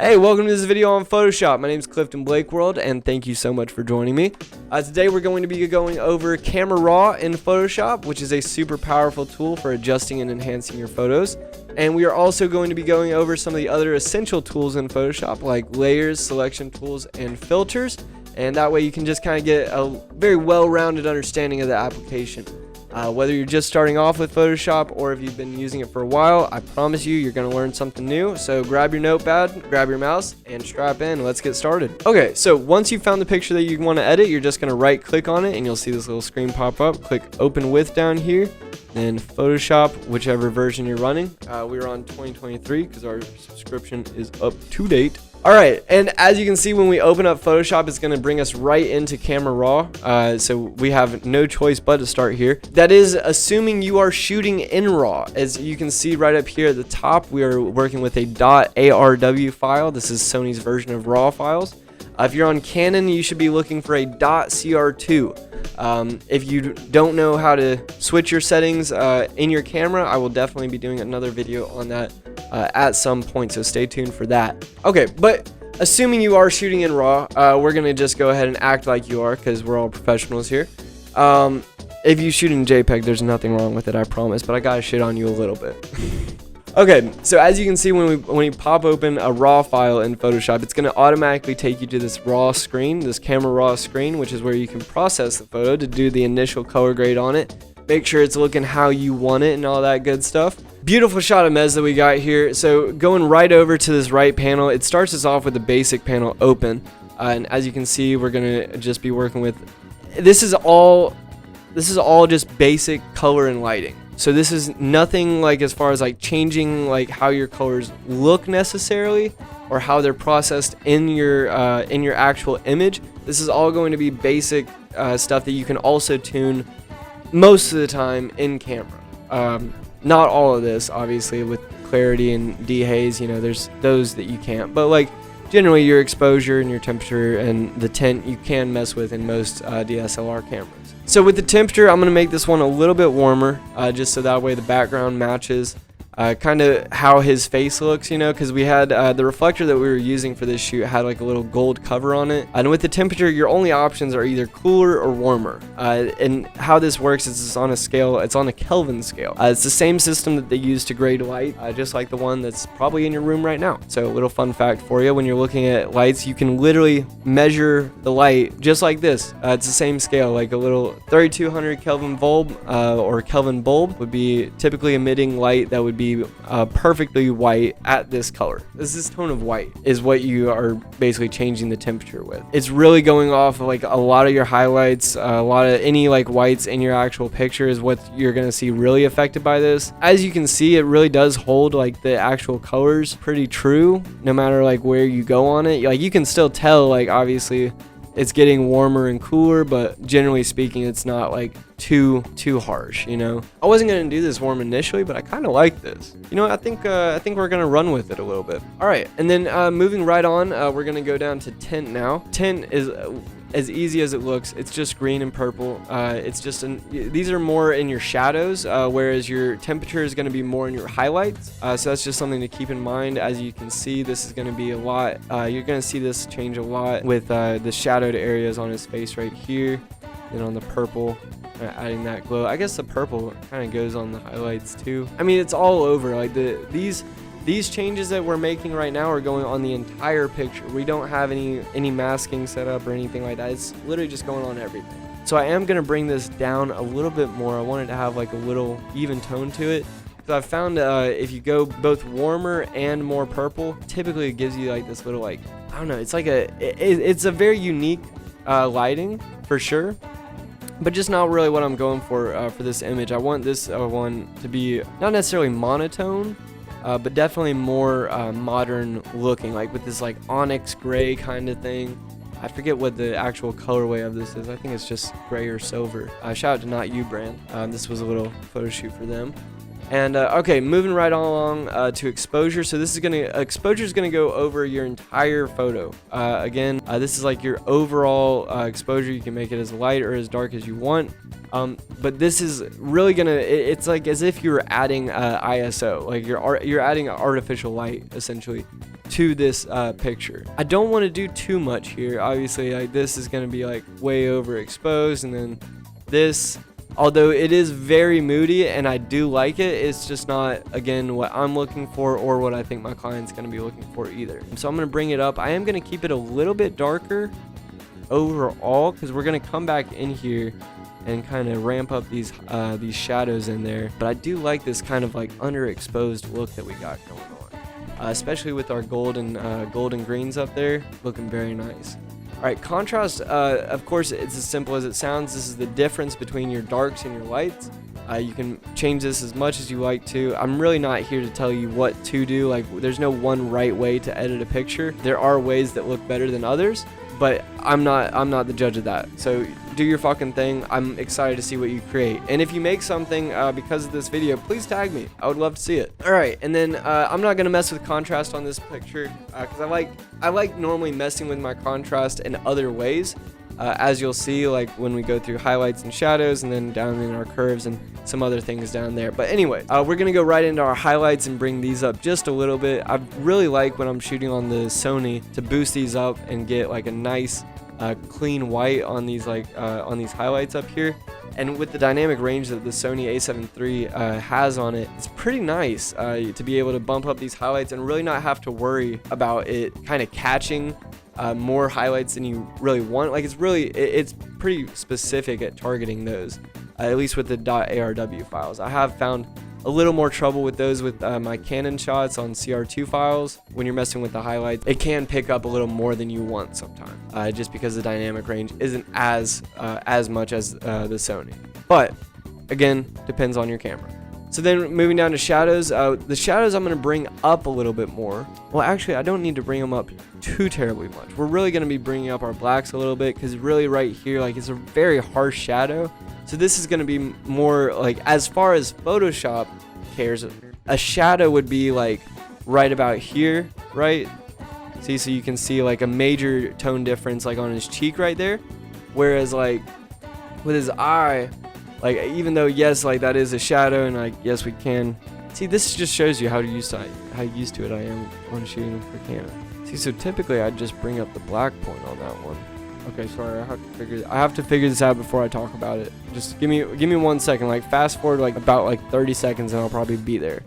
Hey, welcome to this video on Photoshop. My name is Clifton Blakeworld, and thank you so much for joining me. Today we're going to be going over Camera Raw in Photoshop, which is a super powerful tool for adjusting and enhancing your photos. And we are also going to be going over some of the other essential tools in Photoshop, like layers, selection tools, and filters. And that way you can just kind of get a very well-rounded understanding of the application. Whether you're just starting off with Photoshop or if you've been using it for a while, I promise you're going to learn something new. So grab your notepad, grab your mouse, and strap in. Let's get started. Okay, so once you've found the picture that you want to edit, you're just going to right click on it and you'll see this little screen pop up. Click Open With down here, then Photoshop, whichever version you're running. We're on 2023 because our subscription is up to date. Alright, and as you can see, when we open up Photoshop, it's going to bring us right into Camera Raw. So we have no choice but to start here. That is assuming you are shooting in RAW. As you can see right up here at the top, we are working with a .arw file. This is Sony's version of RAW files. If you're on Canon, you should be looking for a .cr2. If you don't know how to switch your settings in your camera, I will definitely be doing another video on that at some point, so stay tuned for that. Okay, but assuming you are shooting in RAW, we're going to just go ahead and act like you are because we're all professionals here. If you shoot in JPEG, there's nothing wrong with it, I promise, but I gotta shit on you a little bit. Okay, so as you can see, when you pop open a RAW file in Photoshop, it's going to automatically take you to this RAW screen, this Camera Raw screen, which is where you can process the photo to do the initial color grade on it, make sure it's looking how you want it and all that good stuff. Beautiful shot of Mez that we got here. So going right over to this right panel, it starts us off with the basic panel open, and as you can see, we're going to just be working with, this is all just basic color and lighting. So this is nothing like as far as like changing like how your colors look necessarily or how they're processed in your actual image. This is all going to be basic stuff that you can also tune most of the time in camera. Not all of this, obviously, with clarity and dehaze, there's those that you can't, but like generally your exposure and your temperature and the tint you can mess with in most DSLR cameras. So with the temperature, I'm going to make this one a little bit warmer, just so that way the background matches kind of how his face looks, because we had the reflector that we were using for this shoot had like a little gold cover on it. And with the temperature, your only options are either cooler or warmer. And how this works is it's on a scale, it's on a Kelvin scale. It's the same system that they use to grade light, just like the one that's probably in your room right now. So a little fun fact for you, when you're looking at lights, you can literally measure the light just like this. It's the same scale, like a little 3200 Kelvin bulb or Kelvin bulb would be typically emitting light that would be perfectly white at this color. This tone of white is what you are basically changing the temperature with. It's really going off of like a lot of your highlights, a lot of any like whites in your actual picture is what you're going to see really affected by this. As you can see, it really does hold like the actual colors pretty true no matter like where you go on it. Like you can still tell like obviously it's getting warmer and cooler, but generally speaking, it's not like too harsh, I wasn't gonna do this warm initially, but I kind of like this. I think we're gonna run with it a little bit. All right, and then moving right on, we're gonna go down to tint now. Tint is as easy as it looks. It's just green and purple. It's just these are more in your shadows, whereas your temperature is going to be more in your highlights. So that's just something to keep in mind. As you can see, this is going to be a lot. You're going to see this change a lot with the shadowed areas on his face right here, and on the purple, adding that glow. I guess the purple kind of goes on the highlights too. I mean, it's all over. Like these changes that we're making right now are going on the entire picture. We don't have any masking set up or anything like that. It's literally just going on everything. So I am going to bring this down a little bit more. I wanted to have like a little even tone to it. So I've found if you go both warmer and more purple, typically it gives you like this little like, I don't know, it's like it's a very unique lighting for sure. But just not really what I'm going for this image. I want this one to be not necessarily monotone, but definitely more modern looking, like with this like onyx gray kind of thing. I forget what the actual colorway of this is. I think it's just gray or silver. Shout out to Not You brand. This was a little photo shoot for them. And okay, moving right along to exposure. So this is exposure is gonna go over your entire photo. Again, this is like your overall exposure. You can make it as light or as dark as you want. But this is really it's like as if you were adding ISO, like you're adding artificial light essentially to this picture. I don't want to do too much here. Obviously, like this is gonna be like way overexposed, and then this, although it is very moody and I do like it, it's just not, again, what I'm looking for or what I think my client's going to be looking for either. So I'm going to bring it up. I am going to keep it a little bit darker overall because we're going to come back in here and kind of ramp up these shadows in there. But I do like this kind of like underexposed look that we got going on, especially with our golden greens up there, looking very nice. All right, contrast, of course, it's as simple as it sounds. This is the difference between your darks and your lights. You can change this as much as you like to. I'm really not here to tell you what to do. Like, there's no one right way to edit a picture. There are ways that look better than others, but I'm not the judge of that. So do your fucking thing. I'm excited to see what you create. And if you make something because of this video, please tag me. I would love to see it. All right, and then I'm not gonna mess with contrast on this picture because I like normally messing with my contrast in other ways. As you'll see, like when we go through highlights and shadows, and then down in our curves and some other things down there. But anyway, we're gonna go right into our highlights and bring these up just a little bit. I really like when I'm shooting on the Sony to boost these up and get like a nice clean white on these highlights up here. And with the dynamic range that the Sony a7 III has on it, it's pretty nice to be able to bump up these highlights and really not have to worry about it kind of catching more highlights than you really want. Like it's pretty specific at targeting those, at least with the .arw files. I have found a little more trouble with those with my Canon shots on CR2 files. When you're messing with the highlights, it can pick up a little more than you want sometimes, just because the dynamic range isn't as much as the Sony. But again, depends on your camera. So then moving down to shadows, the shadows I'm going to bring up a little bit more. Well, actually, I don't need to bring them up too terribly much. We're really going to be bringing up our blacks a little bit because really right here, like it's a very harsh shadow. So this is going to be more like, as far as Photoshop cares, a shadow would be like right about here, right? See, so you can see like a major tone difference like on his cheek right there. Whereas like with his eye, like even though yes, like that is a shadow, and like yes, we can see, this just shows you how used to it I am on shooting for Canon. See, so typically I'd just bring up the black point on that one. Okay, sorry, I have to figure this out before I talk about it. Just give me 1 second. Like fast forward like about like 30 seconds and I'll probably be there.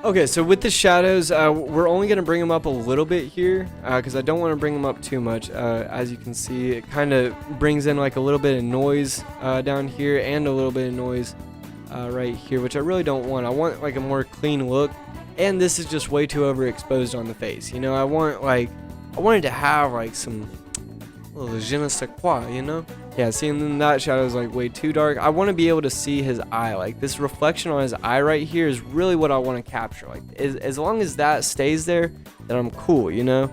Okay, so with the shadows, we're only going to bring them up a little bit here because I don't want to bring them up too much. As you can see, it kind of brings in like a little bit of noise down here and a little bit of noise right here, which I really don't want. I want like a more clean look, and this is just way too overexposed on the face. You know, I wanted to have like some little je ne sais quoi, you know? Yeah, seeing that shadow is like way too dark. I want to be able to see his eye. Like this reflection on his eye right here is really what I want to capture. Like as long as that stays there, then I'm cool, you know?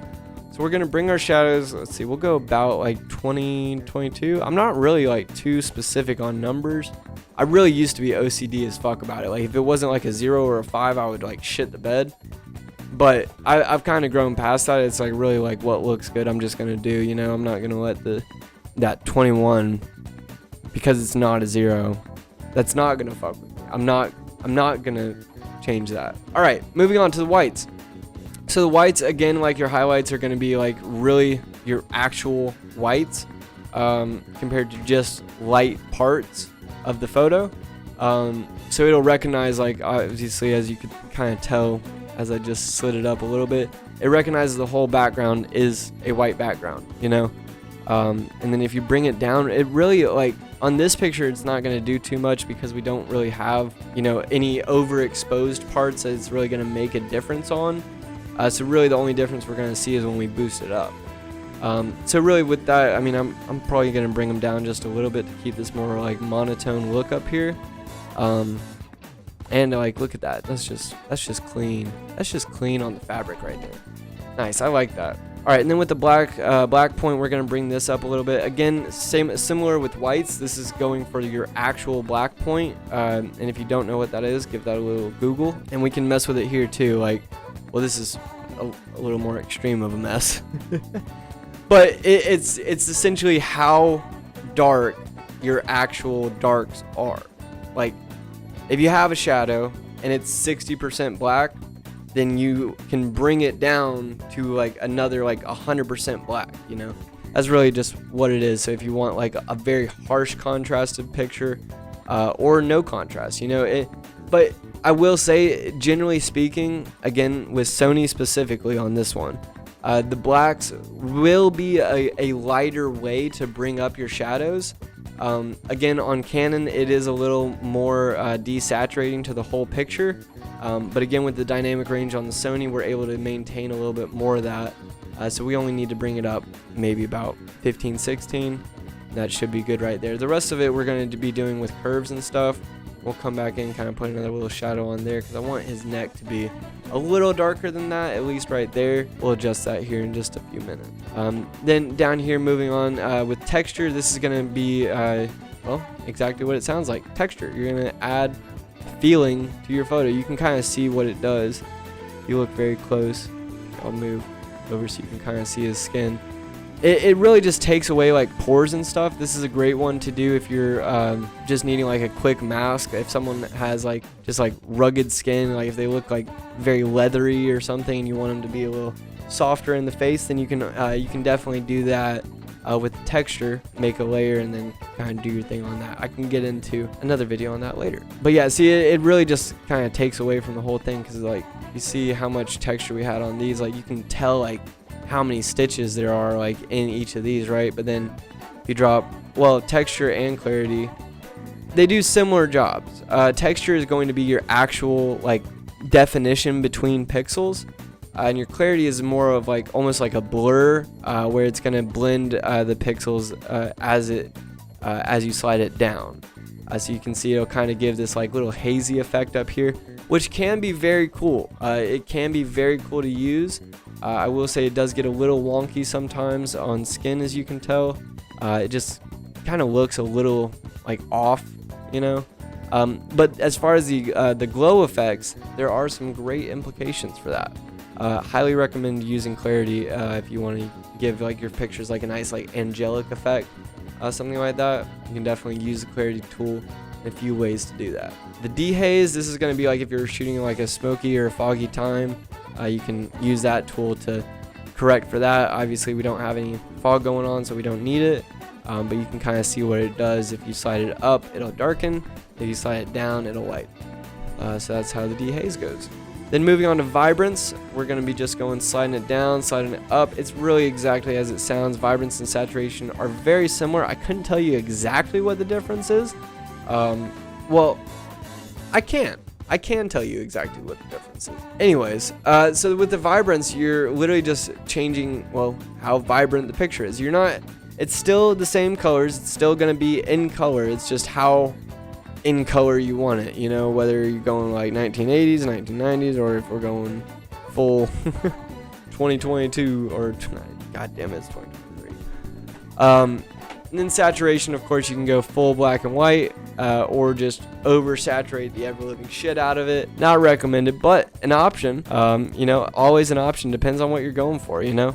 So we're going to bring our shadows. Let's see, we'll go about like 20, 22. I'm not really like too specific on numbers. I really used to be OCD as fuck about it. Like if it wasn't like a 0 or a 5, I would like shit the bed. But I've kind of grown past that. It's like really like what looks good I'm just gonna do, you know. I'm not gonna let that 21, because it's not a 0, that's not gonna fuck with me. I'm not gonna change that. All right, moving on to the whites. So the whites, again, like your highlights, are gonna be like really your actual whites compared to just light parts of the photo. So it'll recognize, like obviously, as you could kind of tell as I just slid it up a little bit, it recognizes the whole background is a white background, you know. And then if you bring it down, it really, like on this picture, it's not going to do too much because we don't really have, you know, any overexposed parts that it's really going to make a difference on. So really the only difference we're going to see is when we boost it up. So really with that, I mean, I'm probably going to bring them down just a little bit to keep this more like monotone look up here. And like, look at that. That's just clean. That's just clean on the fabric right there. Nice. I like that. All right, and then with the black point, we're gonna bring this up a little bit. Again, similar with whites. This is going for your actual black point. And if you don't know what that is, give that a little Google, and we can mess with it here too. Like, well, this is a little more extreme of a mess, but it's essentially how dark your actual darks are. Like, if you have a shadow and it's 60% black, then you can bring it down to like another like 100% black, you know. That's really just what it is. So if you want like a very harsh contrasted picture, or no contrast, you know, but I will say, generally speaking, again with Sony specifically on this one, the blacks will be a lighter way to bring up your shadows. Again, on Canon, it is a little more desaturating to the whole picture. But again, with the dynamic range on the Sony, we're able to maintain a little bit more of that. So we only need to bring it up maybe about 15, 16. That should be good right there. The rest of it we're going to be doing with curves and stuff. We'll come back in and kind of put another little shadow on there because I want his neck to be a little darker than that, at least right there. We'll adjust that here in just a few minutes. Then down here, moving on with texture, this is going to be, well, exactly what it sounds like, texture. You're going to add feeling to your photo. You can kind of see what it does. If you look very close, I'll move over so you can kind of see his skin. It really just takes away like pores and stuff. This is a great one to do if you're just needing like a quick mask. If someone has like just like rugged skin, like if they look like very leathery or something, and you want them to be a little softer in the face, then you can definitely do that with texture. Make a layer and then kind of do your thing on that. I can get into another video on that later. But yeah, see, it really just kind of takes away from the whole thing, because like you see how much texture we had on these. Like you can tell like how many stitches there are like in each of these, right? But then if you drop, well, texture and clarity, they do similar jobs. Texture is going to be your actual like definition between pixels, and your clarity is more of like almost like a blur, where it's going to blend the pixels as you slide it down. So you can see it'll kind of give this like little hazy effect up here, which can be very cool. It can be very cool to use. I will say it does get a little wonky sometimes on skin, as you can tell. It just kind of looks a little like off, you know. But as far as the glow effects, there are some great implications for that. Highly recommend using clarity if you want to give like your pictures like a nice like angelic effect, something like that. You can definitely use the clarity tool in a few ways to do that. The dehaze, this is going to be like if you're shooting like a smoky or a foggy time. You can use that tool to correct for that. Obviously, we don't have any fog going on, so we don't need it. But you can kind of see what it does. If you slide it up, it'll darken. If you slide it down, it'll lighten. So that's how the dehaze goes. Then moving on to vibrance, we're going to be just going sliding it down, sliding it up. It's really exactly as it sounds. Vibrance and saturation are very similar. I couldn't tell you exactly what the difference is. Well, I can tell you exactly what the difference is. Anyways, so with the vibrance, you're literally just changing, well, how vibrant the picture is. It's still the same colors. It's still going to be in color. It's just how in color you want it, you know, whether you're going like 1980s, 1990s, or if we're going full 2022 or, god damn it, it's 2023. And then saturation, of course, you can go full black and white, or just oversaturate the ever-living shit out of it. Not recommended, but an option. You know, always an option. Depends on what you're going for, you know.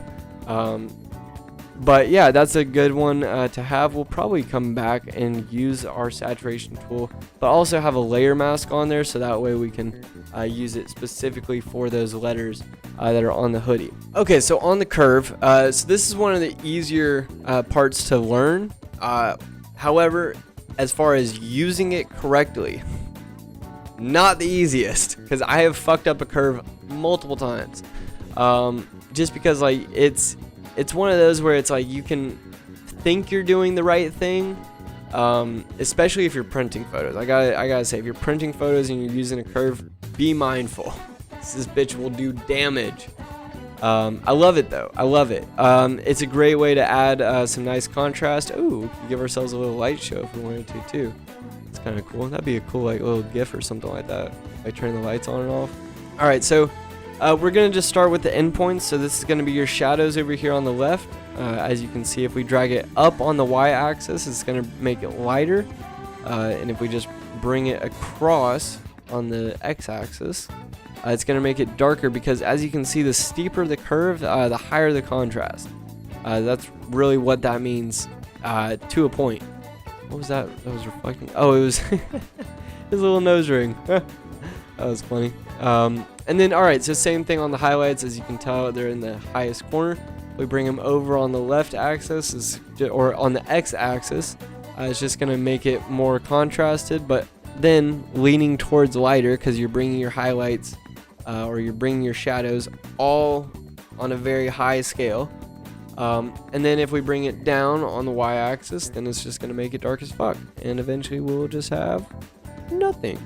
But yeah, that's a good one to have. We'll probably come back and use our saturation tool, but also have a layer mask on there, so that way we can use it specifically for those letters that are on the hoodie. Okay, so on the curve, so this is one of the easier parts to learn. However, as far as using it correctly, not the easiest, because I have fucked up a curve multiple times. Just because like it's one of those where it's like you can think you're doing the right thing, especially if you're printing photos. I gotta say, if you're printing photos and you're using a curve, be mindful. This bitch will do damage. I love it though. I love it. It's a great way to add some nice contrast. Ooh, we could give ourselves a little light show if we wanted to too. It's kind of cool. That'd be a cool like little GIF or something like that. Like turn the lights on and off. All right, so We're going to just start with the endpoints. So this is going to be your shadows over here on the left. As you can see, if we drag it up on the y-axis, it's going to make it lighter. And if we just bring it across on the x-axis, it's going to make it darker, because as you can see, the steeper the curve, the higher the contrast. That's really what that means to a point. What was that? That was reflecting. Oh, it was his little nose ring. That was funny. And then, alright, so same thing on the highlights. As you can tell, they're in the highest corner. We bring them over on the left axis, or on the x-axis. It's just going to make it more contrasted, but then leaning towards lighter, because you're bringing your highlights or you're bringing your shadows all on a very high scale. And then if we bring it down on the y-axis, then it's just going to make it dark as fuck. And eventually we'll just have nothing.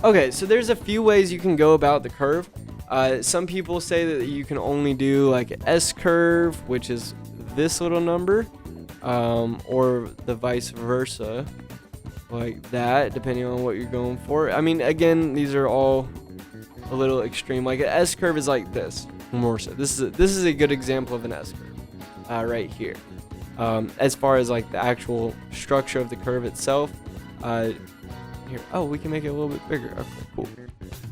Okay, so there's a few ways you can go about the curve. Some people say that you can only do like an S curve, which is this little number, or the vice versa, like that, depending on what you're going for. I mean, again, these are all a little extreme. Like an S curve is like this, more so. This is a good example of an S curve, right here. As far as like the actual structure of the curve itself, here. Oh, we can make it a little bit bigger. Okay, cool.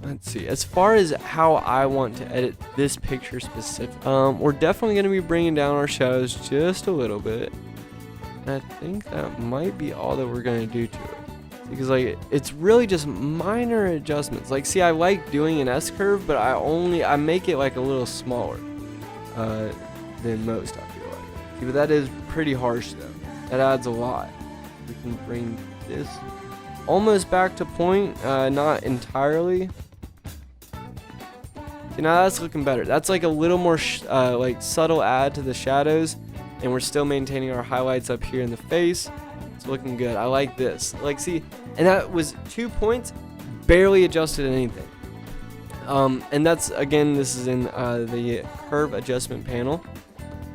Let's see. As far as how I want to edit this picture specific, we're definitely going to be bringing down our shadows just a little bit. And I think that might be all that we're going to do to it, because like it's really just minor adjustments. Like, see, I like doing an S curve, but I make it like a little smaller than most, I feel like. See, but that is pretty harsh though. That adds a lot. We can bring this almost back to point, not entirely. See, now that's looking better. That's like a little more like subtle add to the shadows, and we're still maintaining our highlights up here in the face. It's looking good. I like this. Like, see, and that was 2 points, barely adjusted anything. And that's, again, this is in the curve adjustment panel.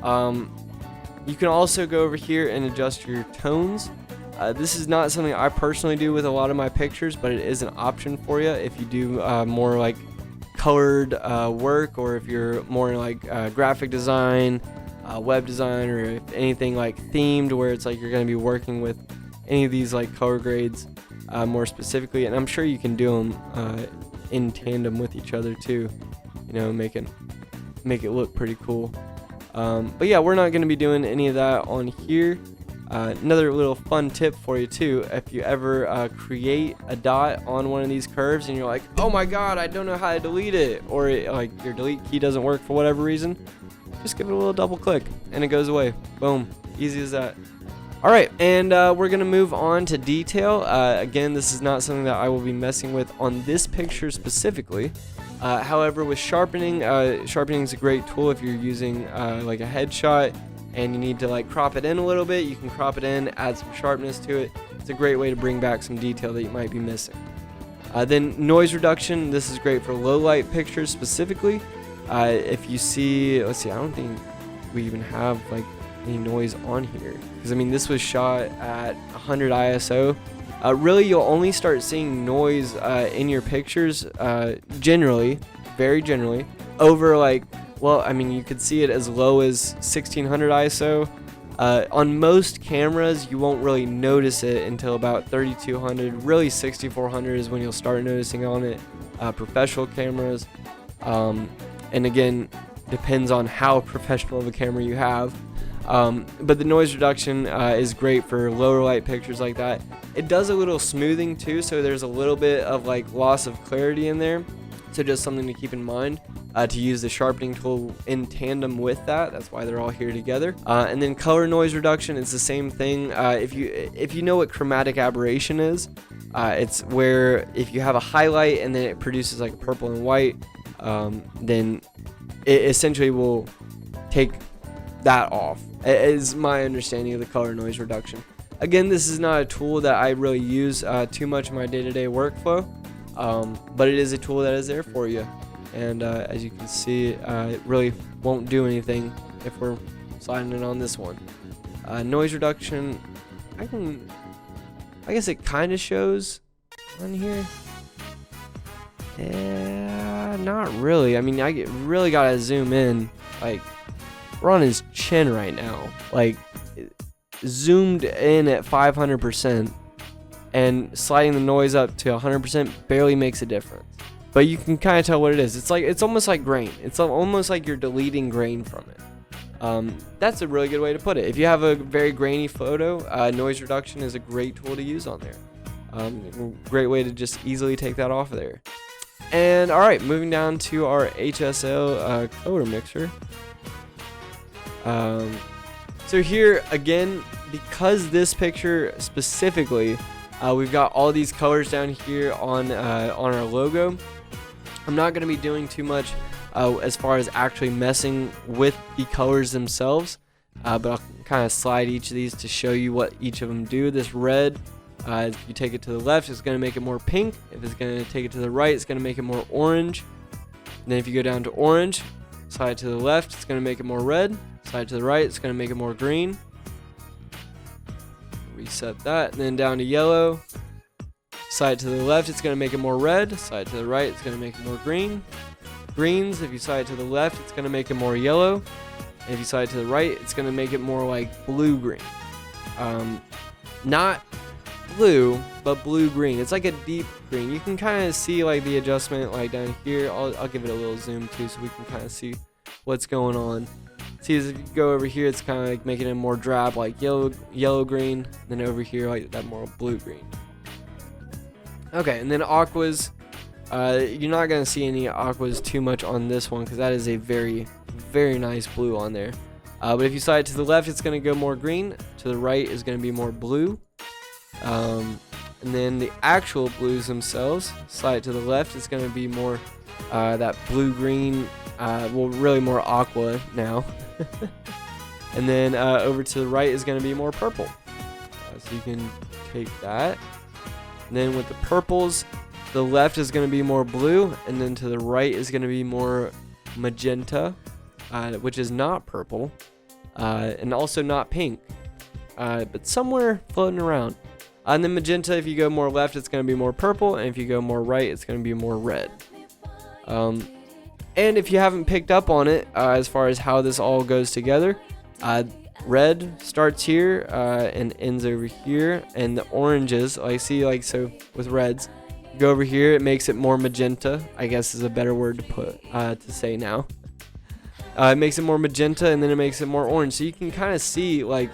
You can also go over here and adjust your tones. This is not something I personally do with a lot of my pictures, but it is an option for you if you do more like colored work, or if you're more like graphic design, web design, or if anything like themed, where it's like you're going to be working with any of these like color grades more specifically. And I'm sure you can do them in tandem with each other too, you know, make it look pretty cool. But yeah, we're not going to be doing any of that on here. Another little fun tip for you too: if you ever create a dot on one of these curves and you're like, oh my god, I don't know how to delete it, or like your delete key doesn't work for whatever reason, just give it a little double click and it goes away. Boom, easy as that. Alright, and we're gonna move on to detail. Again, this is not something that I will be messing with on this picture specifically. However, with sharpening, sharpening is a great tool if you're using like a headshot and you need to like crop it in a little bit. You can crop it in, add some sharpness to it. It's a great way to bring back some detail that you might be missing. Then noise reduction. This is great for low light pictures specifically. If you see, let's see, I don't think we even have like any noise on here, because I mean this was shot at 100 ISO. Really, you'll only start seeing noise in your pictures generally, very generally, over like, well, I mean, you could see it as low as 1600 ISO. On most cameras, you won't really notice it until about 3200. Really, 6400 is when you'll start noticing on it. Professional cameras, and again, depends on how professional of a camera you have. But the noise reduction is great for lower light pictures like that. It does a little smoothing too, so there's a little bit of like loss of clarity in there. So just something to keep in mind, to use the sharpening tool in tandem with that. That's why they're all here together. And then color noise reduction is the same thing. If you know what chromatic aberration is, it's where if you have a highlight and then it produces like a purple and white, then it essentially will take that off, is my understanding of the color noise reduction. Again, this is not a tool that I really use too much in my day-to-day workflow, but it is a tool that is there for you. And as you can see, it really won't do anything if we're sliding it on this one. Noise reduction, I guess it kind of shows on here. Yeah, Not really. I mean, really gotta zoom in. Like, we're on his chin right now. Like, zoomed in at 500%, and sliding the noise up to 100% barely makes a difference. But you can kind of tell what it is. It's almost like grain. It's almost like you're deleting grain from it. That's a really good way to put it. If you have a very grainy photo, noise reduction is a great tool to use on there. Great way to just easily take that off of there. And all right, moving down to our HSL color mixer. So here again, because this picture specifically, we've got all these colors down here on our logo. I'm not going to be doing too much as far as actually messing with the colors themselves, but I'll kind of slide each of these to show you what each of them do. This red, if you take it to the left, it's going to make it more pink. If it's going to take it to the right, it's going to make it more orange. And then if you go down to orange, slide to the left, it's going to make it more red. Slide to the right, it's going to make it more green. Reset that. And then down to yellow. Slide to the left, it's going to make it more red. Slide to the right, it's going to make it more green. Greens, if you slide to the left, it's going to make it more yellow. And if you slide to the right, it's going to make it more like blue-green. Not blue, but blue-green. It's like a deep green. You can kind of see like the adjustment like down here. I'll give it a little zoom too so we can kind of see what's going on. See, as if you go over here, it's kind of like making it more drab, like yellow-green. Then over here, like that more blue-green. Okay, and then aquas. You're not going to see any aquas too much on this one because that is a very, very nice blue on there. But if you slide to the left, it's going to go more green. To the right is going to be more blue. And then the actual blues themselves, slide to the left, it's going to be more that blue-green, well, really more aqua now. And then over to the right is going to be more purple. So you can take that. And then with the purples, the left is going to be more blue, and then to the right is going to be more magenta, which is not purple, and also not pink, but somewhere floating around. And then magenta, if you go more left, it's going to be more purple, and if you go more right, it's going to be more red. And if you haven't picked up on it, as far as how this all goes together, red starts here and ends over here, and the oranges, I see, like so with reds, go over here, it makes it more magenta, I guess is a better word to put to say now. It makes it more magenta, and then it makes it more orange. So you can kind of see like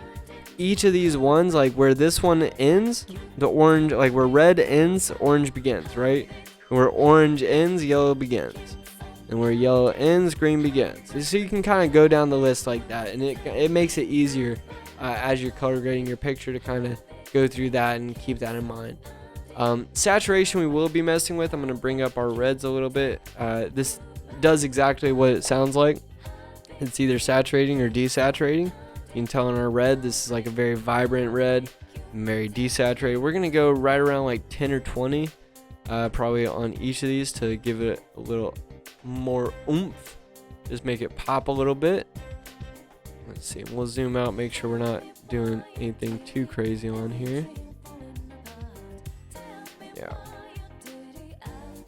each of these ones, like where this one ends, the orange, like where red ends, orange begins, right? And where orange ends, yellow begins. And where yellow ends, green begins. So you can kind of go down the list like that, and it makes it easier as you're color grading your picture to kind of go through that and keep that in mind. Saturation we will be messing with. I'm going to bring up our reds a little bit. This does exactly what it sounds like. It's either saturating or desaturating. You can tell in our red, this is like a very vibrant red, very desaturated. We're going to go right around like 10 or 20 probably on each of these to give it a little more oomph, just make it pop a little bit. Let's see, we'll zoom out, make sure we're not doing anything too crazy on here. Yeah.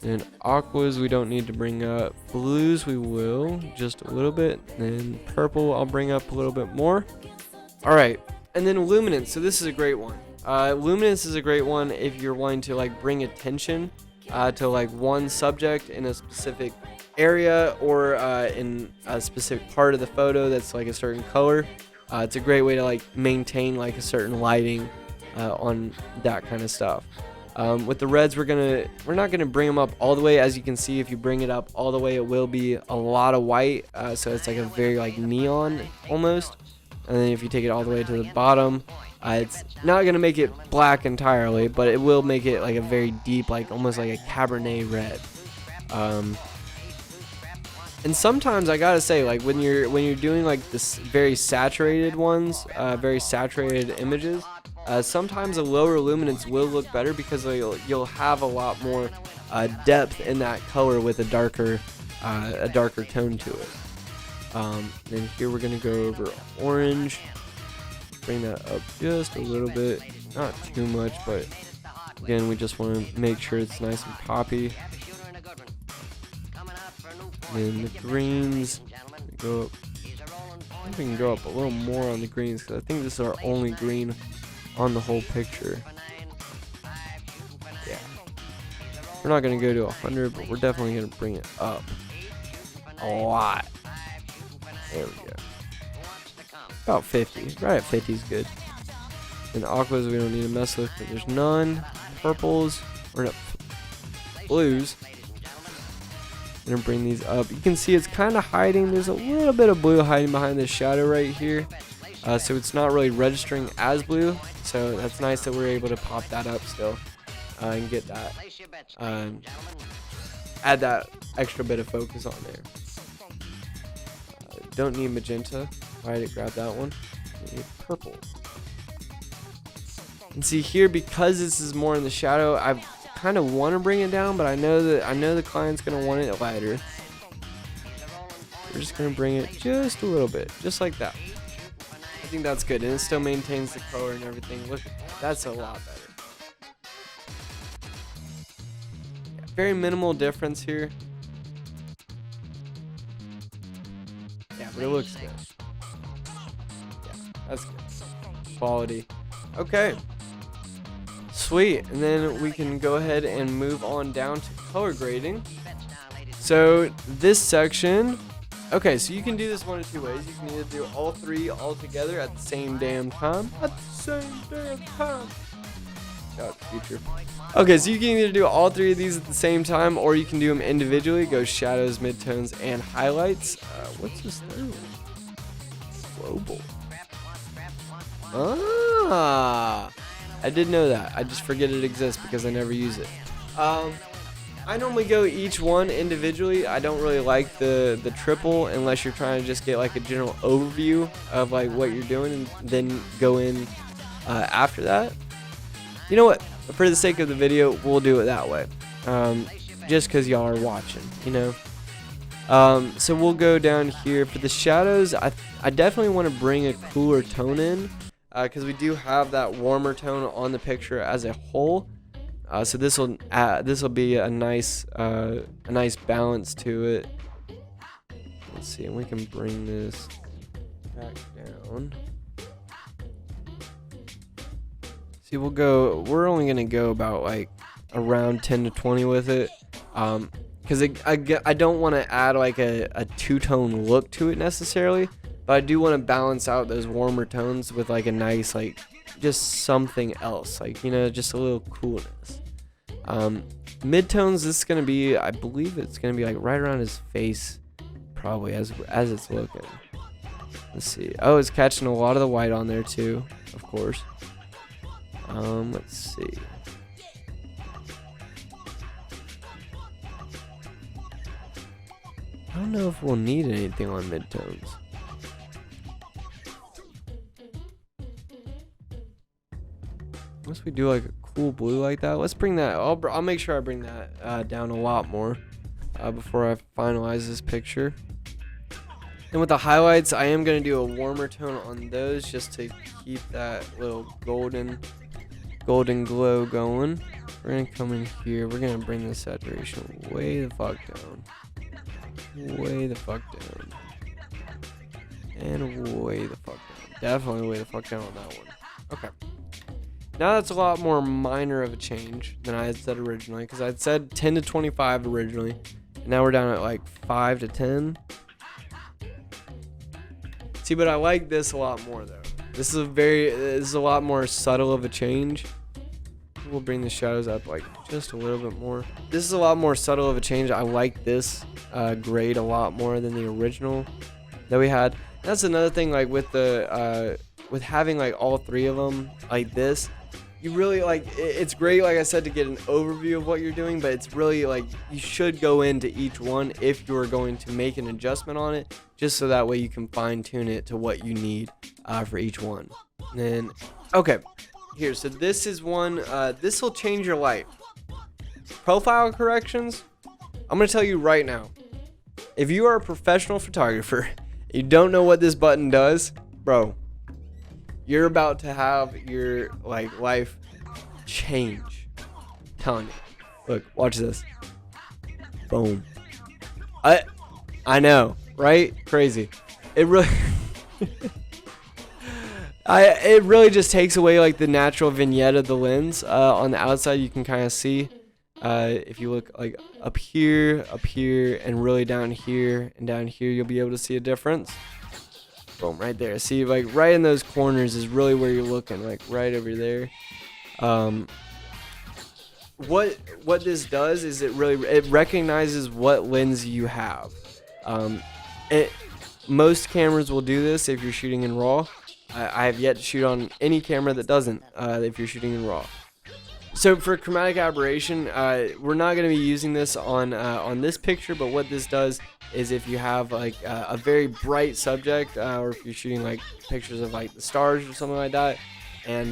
And aquas we don't need to bring up. Blues we will, just a little bit. And purple I'll bring up a little bit more. Alright, and then luminance. So this is a great one. Luminance is a great one if you're wanting to like bring attention to like one subject in a specific area or in a specific part of the photo that's like a certain color. It's a great way to like maintain like a certain lighting on that kind of stuff. With the reds, we're not gonna bring them up all the way. As you can see, if you bring it up all the way, it will be a lot of white, so it's like a very like neon almost. And then if you take it all the way to the bottom, it's not gonna make it black entirely, but it will make it like a very deep, like almost like a Cabernet red. And sometimes I gotta say, like when you're doing like this very saturated ones, very saturated images, sometimes a lower luminance will look better because you'll have a lot more depth in that color with a darker tone to it. Then here we're gonna go over orange, bring that up just a little bit, not too much, but again we just want to make sure it's nice and poppy. And then the greens go up. I think we can go up a little more on the greens because I think this is our only green on the whole picture. Yeah. We're not going to go to 100, but we're definitely going to bring it up a lot. There we go. About 50. Right at 50 is good. And aquas we don't need to mess with, but there's none. Purples, or no, blues. I'm gonna bring these up. You can see it's kind of hiding. There's a little bit of blue hiding behind this shadow right here. So it's not really registering as blue. So that's nice that we're able to pop that up still and get that. Add that extra bit of focus on there. Don't need magenta. Why did it grab that one? We need purple. And see here, because this is more in the shadow, I kind of want to bring it down, but I know the client's gonna want it lighter. We're just gonna bring it just a little bit, just like that. I think that's good, and it still maintains the color and everything. Look, that's a lot better. Yeah, very minimal difference here. Yeah, but it looks good. Yeah, that's good. Quality. Okay. Sweet, and then we can go ahead and move on down to color grading. So this section, okay, so you can do this one of two ways. You can either do all three all together at the same damn time. At the same damn time. Shout out to Future. Okay, so you can either do all three of these at the same time, or you can do them individually. Go shadows, midtones, and highlights. What's this third one? Global. Ah. I did know that. I just forget it exists because I never use it. I normally go each one individually. I don't really like the triple unless you're trying to just get like a general overview of like what you're doing and then go in after that. You know what? For the sake of the video, we'll do it that way. Just because y'all are watching, you know. So we'll go down here for the shadows. I definitely want to bring a cooler tone in. Because we do have that warmer tone on the picture as a whole, so this will be a nice balance to it. Let's see, and we can bring this back down. See, we're only gonna go about like around 10 to 20 with it, because I don't want to add like a two-tone look to it necessarily. But I do want to balance out those warmer tones with like a nice, like just something else, like, you know, just a little coolness. Midtones, this is going to be, I believe it's going to be like right around his face, probably as it's looking. Let's see. Oh, it's catching a lot of the white on there too, of course. Let's see. I don't know if we'll need anything on midtones. Once we do like a cool blue like that, let's bring that. I'll make sure I bring that down a lot more before I finalize this picture. And with the highlights, I am going to do a warmer tone on those just to keep that little golden glow going. We're going to come in here. We're going to bring the saturation way the fuck down. Way the fuck down. And way the fuck down. Definitely way the fuck down on that one. Okay. Now that's a lot more minor of a change than I had said originally, because I'd said 10 to 25 originally, and now we're down at like 5 to 10. See, but I like this a lot more though. This is a lot more subtle of a change. We'll bring the shadows up like just a little bit more. This is a lot more subtle of a change. I like this grade a lot more than the original that we had. And that's another thing, like with the with having like all three of them like this. You really like it's great, like I said, to get an overview of what you're doing, but it's really like you should go into each one if you're going to make an adjustment on it, just so that way you can fine tune it to what you need for each one. And then okay, here, so this is one, this will change your life. Profile corrections, I'm gonna tell you right now, if you are a professional photographer, you don't know what this button does, bro, you're about to have your like life change. I'm telling you. Look, watch this. Boom. I know, right? Crazy. It really it really just takes away like the natural vignette of the lens. On the outside you can kind of see, if you look like up here, and really down here and down here, you'll be able to see a difference. Boom, right there. See, like right in those corners is really where you're looking, like right over there. What this does is it recognizes what lens you have. Most cameras will do this if you're shooting in RAW. I have yet to shoot on any camera that doesn't, if you're shooting in RAW. So for chromatic aberration, we're not going to be using this on this picture, but what this does is if you have like a very bright subject, or if you're shooting like pictures of like the stars or something like that, and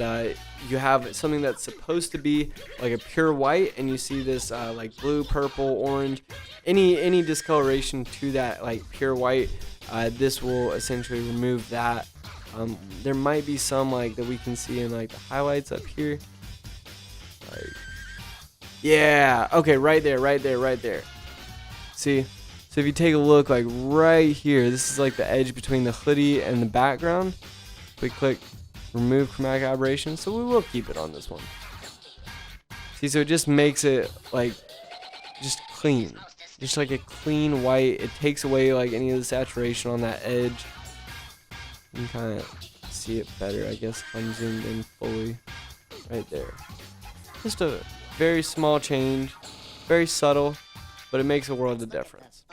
you have something that's supposed to be like a pure white, and you see this like blue, purple, orange, any discoloration to that like pure white, this will essentially remove that. There might be some like that we can see in like the highlights up here. Like, yeah, okay, right there. See, so if you take a look like right here, this is like the edge between the hoodie and the background. We click remove chromatic aberration, so we will keep it on this one. See, so it just makes it like just clean, just like a clean white. It takes away like any of the saturation on that edge. You can kind of see it better, I guess, if I'm zoomed in fully. Right there. Just a very small change, very subtle, but it makes a world of difference.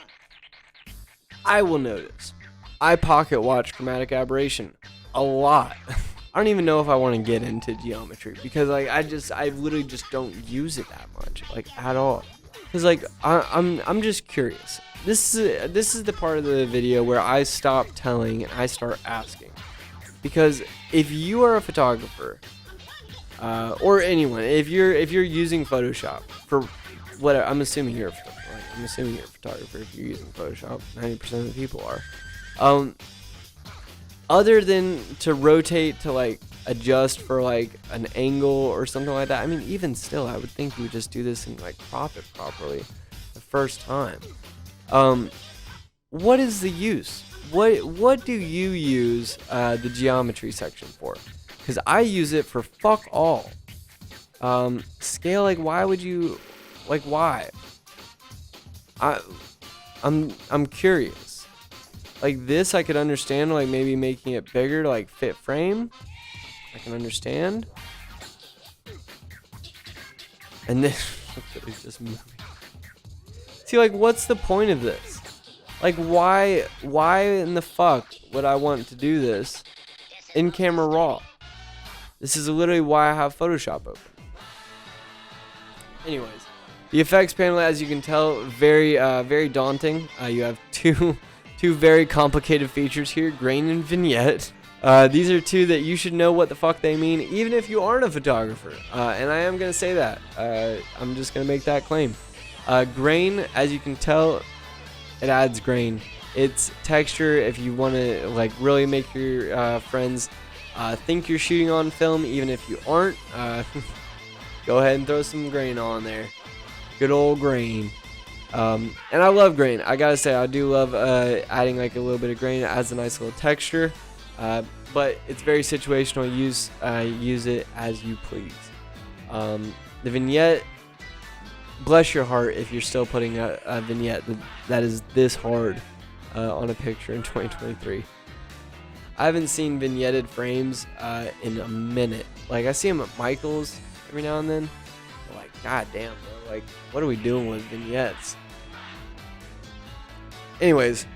I will notice, I pocket watch chromatic aberration a lot. I don't even know if I want to get into geometry because like I literally just don't use it that much, like at all. Cause like I'm just curious. This is the part of the video where I stop telling and I start asking. Because if you are a photographer, or anyone, if you're using Photoshop for whatever, I'm assuming you're a photographer if you're using Photoshop. 90% of the people are. Other than to rotate to like adjust for like an angle or something like that. I mean, even still, I would think you would just do this and like crop it properly the first time. What is the use? What do you use the geometry section for? Because I use it for fuck all. Scale, like, why would you, like, why? I'm curious. Like this, I could understand, like maybe making it bigger to like fit frame. I can understand. And this is just moving. See, like, what's the point of this? Like, why in the fuck would I want to do this in camera raw? This is literally why I have Photoshop open. Anyways, the effects panel, as you can tell, very daunting. You have two very complicated features here, grain and vignette. These are two that you should know what the fuck they mean, even if you aren't a photographer. And I am gonna say that. I'm just gonna make that claim. Grain, as you can tell, it adds grain. It's texture. If you want to like really make your friends think you're shooting on film, even if you aren't, go ahead and throw some grain on there. Good old grain. And I love grain. I gotta say, I do love adding like a little bit of grain. It adds a nice little texture. But it's very situational. Use it as you please. The vignette, bless your heart if you're still putting a vignette that is this hard on a picture in 2023. I haven't seen vignetted frames in a minute. Like, I see them at Michael's every now and then. I'm like, god damn, bro. Like, what are we doing with vignettes? Anyways,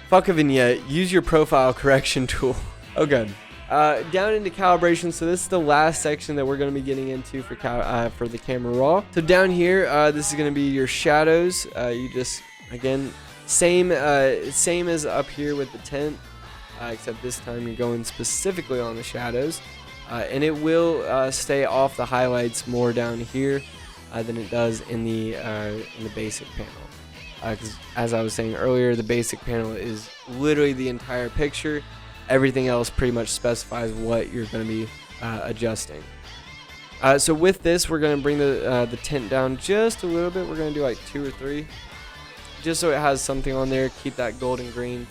fuck a vignette. Use your profile correction tool. Okay. Down into calibration. So this is the last section that we're going to be getting into for the camera raw. So down here, this is going to be your shadows. You just, again, same as up here with the tint, except this time you're going specifically on the shadows, and it will stay off the highlights more down here than it does in the basic panel. Because as I was saying earlier, the basic panel is literally the entire picture. Everything else pretty much specifies what you're going to be adjusting. So with this, we're going to bring the tint down just a little bit. We're going to do like 2 or 3. just so it has something on there, keep that golden green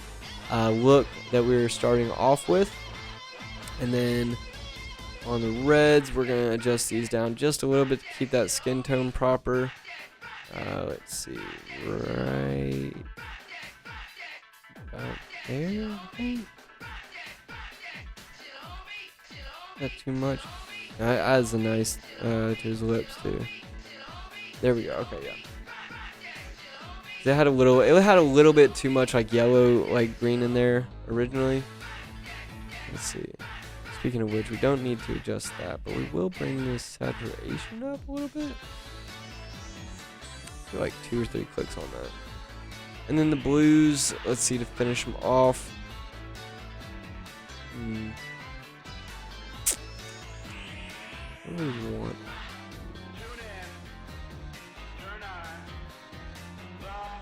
look that we were starting off with. And then on the reds, we're going to adjust these down just a little bit to keep that skin tone proper. Let's see, right about there, I think. Not too much. That adds a nice to his lips too. There we go. Okay, yeah. It had a little bit too much like yellow, like green in there originally. Let's see. Speaking of which, we don't need to adjust that, but we will bring this saturation up a little bit. Do like 2 or 3 clicks on that. And then the blues, let's see, to finish them off. What do we want?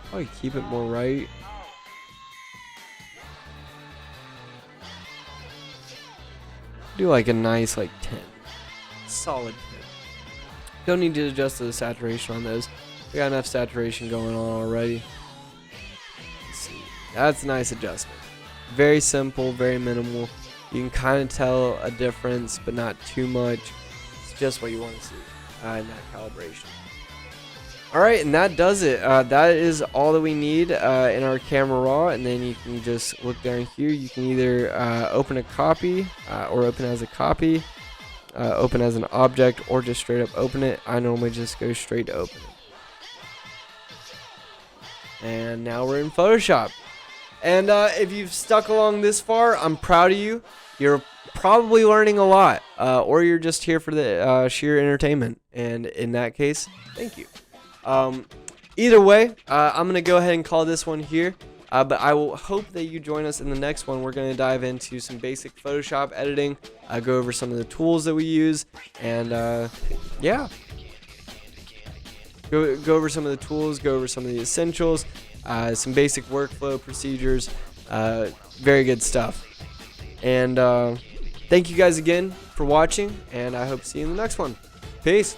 Probably keep it more right. Do like a nice like 10. Solid 10. Don't need to adjust the saturation on those. We got enough saturation going on already. Let's see. That's a nice adjustment. Very simple, very minimal. You can kind of tell a difference, but not too much. It's just what you want to see in that calibration. Alright, and that does it. That is all that we need in our camera raw, and then you can just look down here. You can either open a copy or open as a copy, open as an object, or just straight up open it. I normally just go straight to open it. And now we're in Photoshop. And if you've stuck along this far, I'm proud of you. You're probably learning a lot, or you're just here for the sheer entertainment. And in that case, thank you. Either way, I'm going to go ahead and call this one here. But I will hope that you join us in the next one. We're going to dive into some basic Photoshop editing, go over some of the tools that we use, and yeah. Go over some of the tools, go over some of the essentials, some basic workflow procedures, very good stuff. And thank you guys again for watching, and I hope to see you in the next one. Peace.